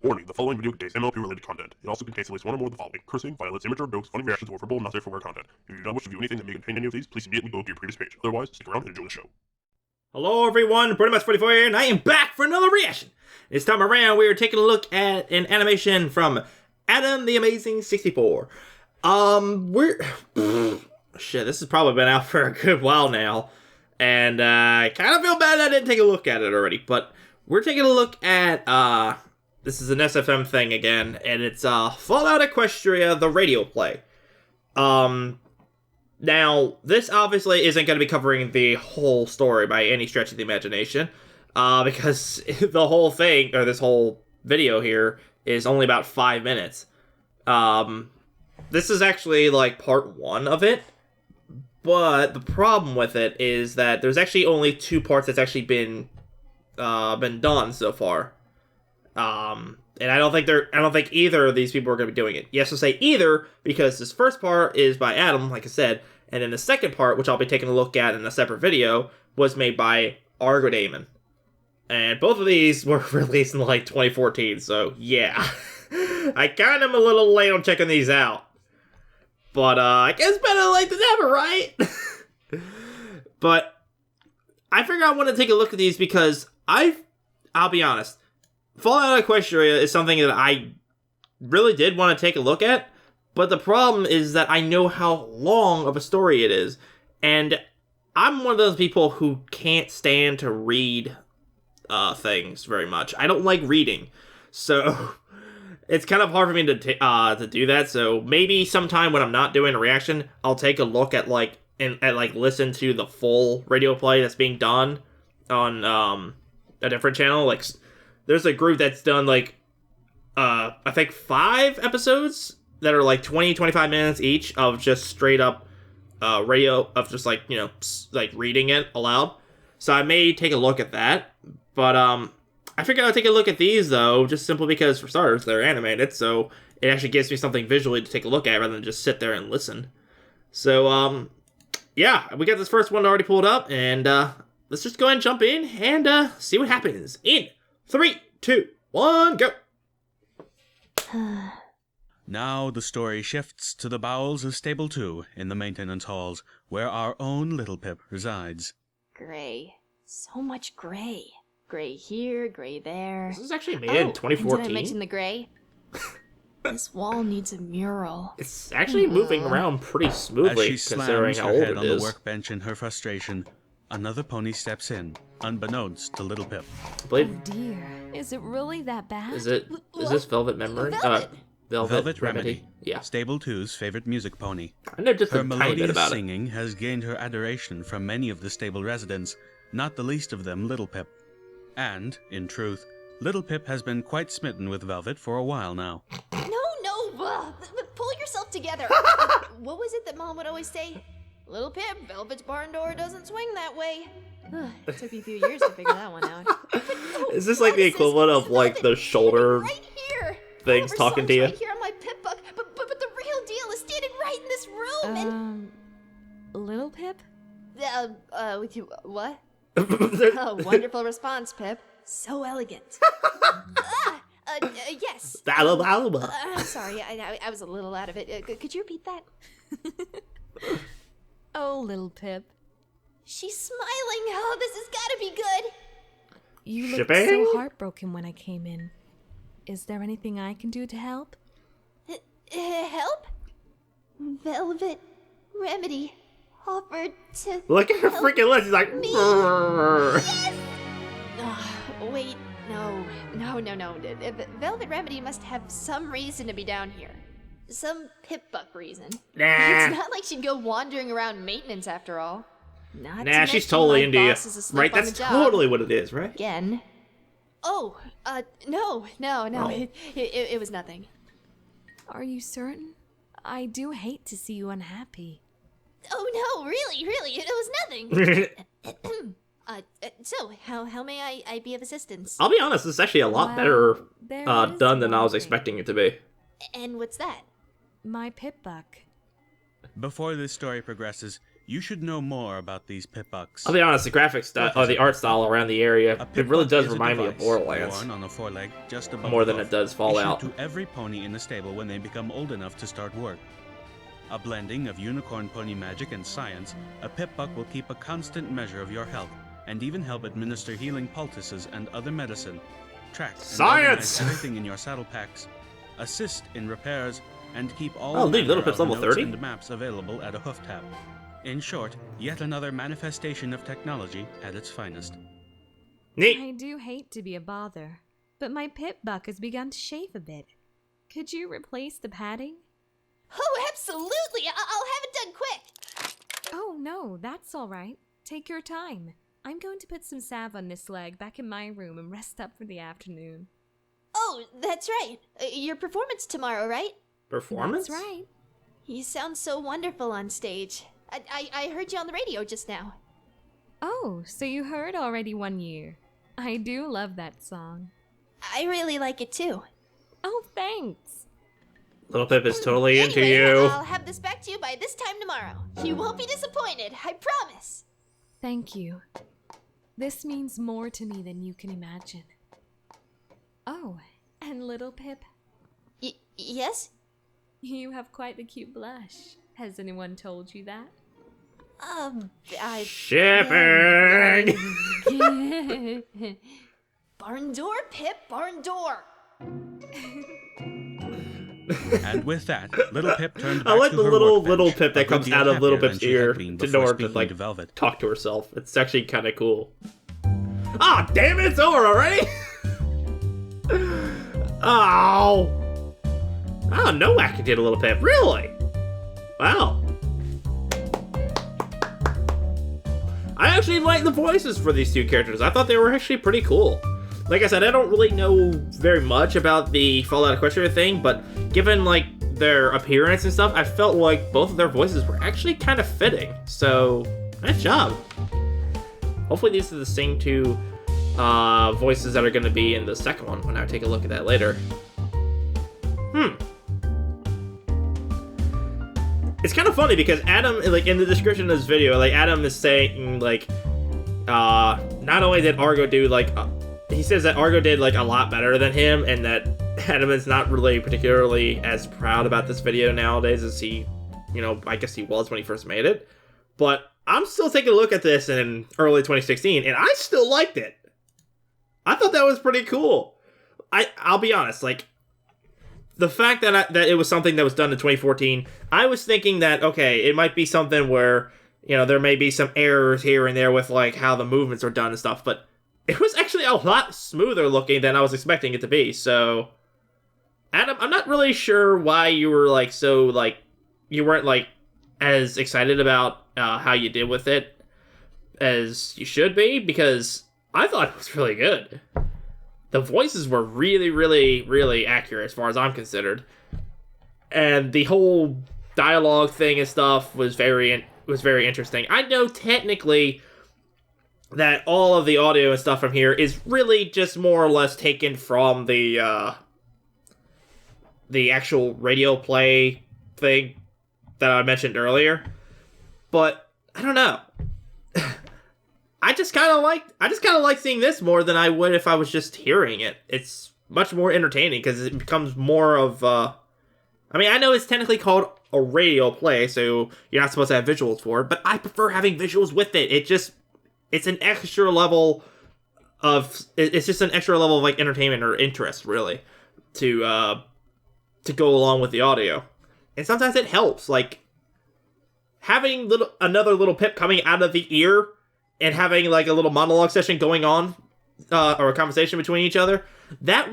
Warning, the following video contains MLP-related content. It also contains at least one or more of the following: cursing, violence, immature jokes, funny reactions, or verbal, not safe for work content. If you do not wish to view anything that may contain any of these, please immediately go to your previous page. Otherwise, stick around and enjoy the show. Hello everyone, Pretty Much 44 here, and I am back for another reaction. This time around, we are taking a look at an animation from Adam the Amazing 64. Shit, this has probably been out for a good while now, and I kind of feel bad I didn't take a look at it already, but we're taking a look at, this is an SFM thing again, and it's, Fallout Equestria, the radio play. Now, this obviously isn't going to be covering the whole story by any stretch of the imagination, because the whole thing, or this whole video here, is only about 5 minutes. This is actually, like, part 1 of it, but the problem with it is that there's actually only 2 parts that's actually been done so far. And I don't think either of these people are going to be doing it. Yes, to say either, because this first part is by Adam, like I said, and then the second part, which I'll be taking a look at in a separate video, was made by Argo Damon. And both of these were released in, like, 2014, so yeah. I kind of am a little late on checking these out. But, I guess better late than never, right? But, I figured I want to take a look at these because I'll be honest, Fallout Equestria is something that I really did want to take a look at, but the problem is that I know how long of a story it is, and I'm one of those people who can't stand to read things very much. I don't like reading, so it's kind of hard for me to do that. So maybe sometime when I'm not doing a reaction, I'll take a look at listen to the full radio play that's being done on a different channel. Like, there's a group that's done I think 5 episodes that are like 20-25 minutes each of just straight up radio of just reading it aloud. So I may take a look at that, but I figured I'd take a look at these though, just simply because for starters they're animated, so it actually gives me something visually to take a look at rather than just sit there and listen. So yeah, we got this first one already pulled up, and let's just go ahead and jump in and see what happens in 3, 2, 1, go! Now the story shifts to the bowels of Stable 2 in the maintenance halls, where our own Little Pip resides. Gray. So much gray. Gray here, gray there. This is actually made in 2014. Did I mention the gray? This wall needs a mural. It's actually moving around pretty smoothly, As she considering slams how her old head it on the is. workbench in her frustration, another pony steps in, unbeknownst to Little Pip. I believe, Oh dear. Is it really that bad? is this Velvet Memory? Velvet. Remedy. Yeah. Stable 2's favorite music pony. I know just Her a tiny bit melodious about it. singing has gained her adoration from many of the stable residents, not the least of them Little Pip. And, in truth, Little Pip has been quite smitten with Velvet for a while now. No, pull yourself together. What was it that Mom would always say? Little Pip, Velvet's barn door doesn't swing that way. It took me a few years to figure that one out. Is this like the equivalent of like the shoulder Right here. things Oliver's talking to song's you? Right here on my Pip book, but the real deal is standing right in this room. Little Pip? With you, what? There- Oh, wonderful response, Pip. So elegant. Yes. I'm sorry, I was a little out of it. Could you repeat that? Oh, Little Pip. She's smiling. Oh, this has got to be good. You looked Shipping? so heartbroken when I came in. Is there anything I can do to help? Help? Velvet Remedy offered to Look at her help freaking list. She's like, me. "Brrr." Yes! Wait, no. Velvet Remedy must have some reason to be down here. Some Pip-Buck reason. Nah. It's not like she'd go wandering around maintenance after all. Not to Nah, she's mention totally my into you. boss is asleep Right? on That's the job. totally what it is, right? Again. Oh, no. Oh. It was nothing. Are you certain? I do hate to see you unhappy. Oh, no, really, it was nothing. So, how may I be of assistance? I'll be honest, this is actually a lot Well, better there is done than I one was thing. expecting it to be. And what's that? My Pip-Buck. Before this story progresses, You should know more about these Pip-Bucks. I'll be honest, the graphic style, or the art style around the area, it really does remind me of Borderlands. Worn on a foreleg just above More the than it hoof, does Fallout. issued to every pony in the stable when they become old enough to start work. A blending of unicorn pony magic and science, a Pip-Buck will keep a constant measure of your health, and even help administer healing poultices and other medicine, track and Science! organize everything in your saddle packs, assist in repairs, and keep all Oh, dude, manner Little Pip's of level notes 30? and maps available at a hoof tap. In short, yet another manifestation of technology at its finest. Neat. I do hate to be a bother, but my Pip-Buck has begun to shave a bit. Could you replace the padding? Oh, absolutely! I'll have it done quick! Oh, no, that's all right. Take your time. I'm going to put some salve on this leg back in my room and rest up for the afternoon. Oh, that's right. Your performance tomorrow, right? Performance? That's right. You sound so wonderful on stage. I heard you on the radio just now. Oh, so you heard already 1 year. I do love that song. I really like it too. Oh, thanks. Little Pip is totally into Anyway, you. I'll have this back to you by this time tomorrow. You won't be disappointed, I promise. Thank you. This means more to me than you can imagine. Oh, and Little Pip, Yes? you have quite the cute blush. Has anyone told you that? Shipping! Barn door, Pip, barn door. And with that, Little Pip turned back I like to the her little workbench, Pip a that good comes deal out of Little happier Pip's than she had ear been to before know her to speaking like to Velvet. talk to herself. It's actually kind of cool. Ah, damn it! It's over already. Oh. Oh, no acting did a Little Pip. Really? Wow. I actually like the voices for these two characters. I thought they were actually pretty cool. Like I said, I don't really know very much about the Fallout Equestria thing, but given like their appearance and stuff, I felt like both of their voices were actually kind of fitting. So, nice job. Hopefully these are the same two voices that are going to be in the second one when I take a look at that later. It's kind of funny because Adam, like in the description of this video, like Adam is saying like, not only did Argo do like, he says that Argo did like a lot better than him, and that Adam is not really particularly as proud about this video nowadays as he, you know, I guess he was when he first made it. But I'm still taking a look at this in early 2016, and I still liked it. I thought that was pretty cool. I'll be honest, like, the fact that it was something that was done in 2014, I was thinking that, okay, it might be something where, you know, there may be some errors here and there with, like, how the movements are done and stuff, but it was actually a lot smoother looking than I was expecting it to be, so... Adam, I'm not really sure why you were, like, so, like, you weren't, like, as excited about how you did with it as you should be, because I thought it was really good. The voices were really, really, really accurate as far as I'm considered. And the whole dialogue thing and stuff was very interesting. I know technically that all of the audio and stuff from here is really just more or less taken from the actual radio play thing that I mentioned earlier. But I don't know. I just kind of like seeing this more than I would if I was just hearing it. It's much more entertaining because it becomes more of I mean, I know it's technically called a radio play, so you're not supposed to have visuals for it, but I prefer having visuals with it. It's an extra level of like entertainment or interest, really, to go along with the audio. And sometimes it helps, like having another Little Pip coming out of the ear and having like a little monologue session going on, or a conversation between each other. That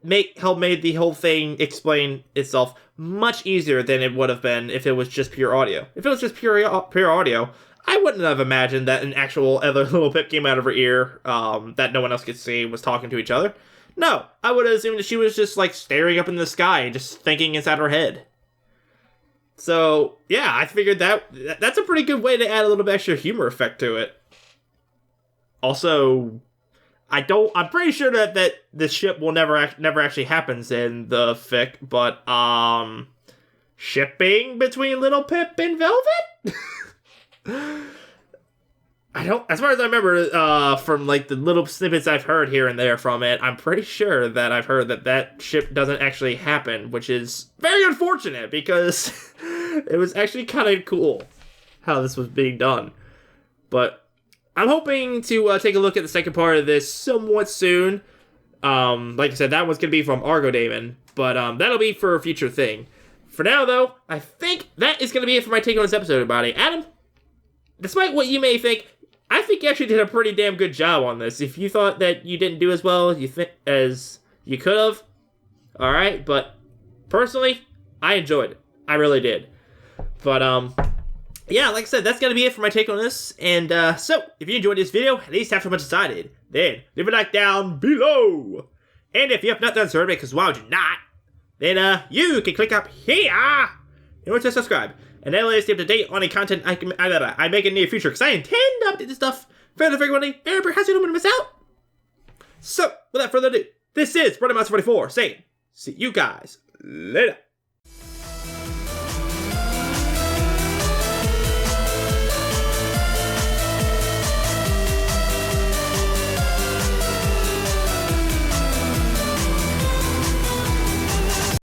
made the whole thing explain itself much easier than it would have been if it was just pure audio. If it was just pure audio, I wouldn't have imagined that an actual other Little Pip came out of her ear that no one else could see was talking to each other. No, I would have assumed that she was just like staring up in the sky and just thinking inside her head. So yeah, I figured that's a pretty good way to add a little bit extra humor effect to it. Also, I'm pretty sure that the ship will never actually happens in the fic, but shipping between Little Pip and Velvet? I don't, as far as I remember, from like the little snippets I've heard here and there from it, I'm pretty sure that I've heard that ship doesn't actually happen, which is very unfortunate because it was actually kind of cool how this was being done. But I'm hoping to take a look at the second part of this somewhat soon. Like I said, that one's going to be from Argo Daemon, but that'll be for a future thing. For now, though, I think that is going to be it for my take on this episode, everybody. Adam, despite what you may think, I think you actually did a pretty damn good job on this. If you thought that you didn't do as well as you could have, alright, but personally, I enjoyed it. I really did. But, yeah, like I said, that's going to be it for my take on this. And, so, if you enjoyed this video, at least after much as I did, then leave a like down below. And if you have not done so already, because why would you not, then, you can click up here in order to subscribe. And that'll stay up to date on any content I make in the near future, because I intend to update this stuff fairly frequently, and perhaps you don't want to miss out. So, without further ado, this is Brony 44 saying, see you guys later.